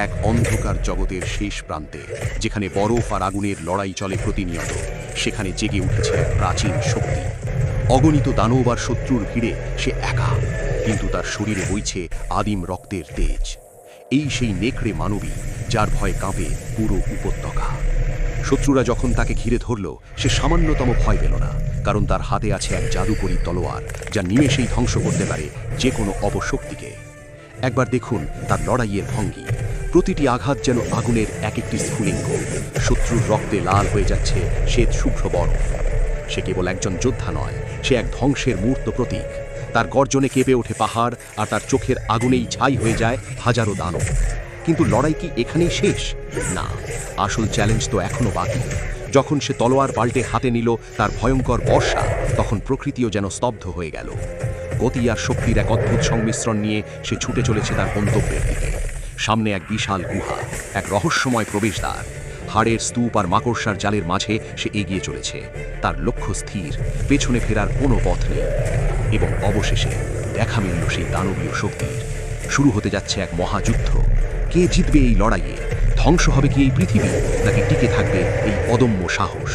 এক অন্ধকার জগতের শেষ প্রান্তে, যেখানে বরফ আর আগুনের লড়াই চলে প্রতিনিয়ত, সেখানে জেগে উঠেছে এক প্রাচীন শক্তি। অগণিত দানব আর শত্রুর ভিড়ে সে একা, কিন্তু তার শরীরে বইছে আদিম রক্তের তেজ। এই সেই নেকড়ে মানবী, যার ভয়ে কাঁপে পুরো উপত্যকা। শত্রুরা যখন তাকে ঘিরে ধরল, সে সামান্যতম ভয় পেল না, কারণ তার হাতে আছে এক জাদুকরী তলোয়ার, যা নিমেষেই ধ্বংস করতে পারে যে কোনো অপশক্তিকে। একবার দেখুন তার লড়াইয়ের ভঙ্গি। প্রতিটি আঘাত যেন আগুনের এক একটি স্ফুলিঙ্গ। শত্রুর রক্তে লাল হয়ে যাচ্ছে শ্বেত শুভ্র বরফ। সে কেবল একজন যোদ্ধা নয়, সে এক ধ্বংসের মূর্ত প্রতীক। তার গর্জনে কেঁপে ওঠে পাহাড়, আর তার চোখের আগুনেই ছাই হয়ে যায় হাজারো দানব। কিন্তু লড়াই কি এখানেই শেষ? না, আসল চ্যালেঞ্জ তো এখনো বাকি। যখন সে তলোয়ার পাল্টে হাতে নিল তার ভয়ঙ্কর বর্ষা, তখন প্রকৃতিও যেন স্তব্ধ হয়ে গেল। গতি আর শক্তির এক অদ্ভুত সংমিশ্রণ নিয়ে সে ছুটে চলেছে তার গন্তব্যের দিকে। সামনে এক বিশাল গুহা, এক রহস্যময় প্রবেশদ্বার। হাড়ের স্তূপ আর মাকড়সার জালের মাঝে সে এগিয়ে চলেছে। তার লক্ষ্য স্থির, পেছনে ফেরার কোনো পথ নেই। এবং অবশেষে দেখা মিলল সেই দানবীয় শক্তির। শুরু হতে যাচ্ছে এক মহাযুদ্ধ। কে জিতবে এই লড়াইয়ে? ধ্বংস হবে কি এই পৃথিবী, নাকি টিকে থাকবে এই অদম্য সাহস?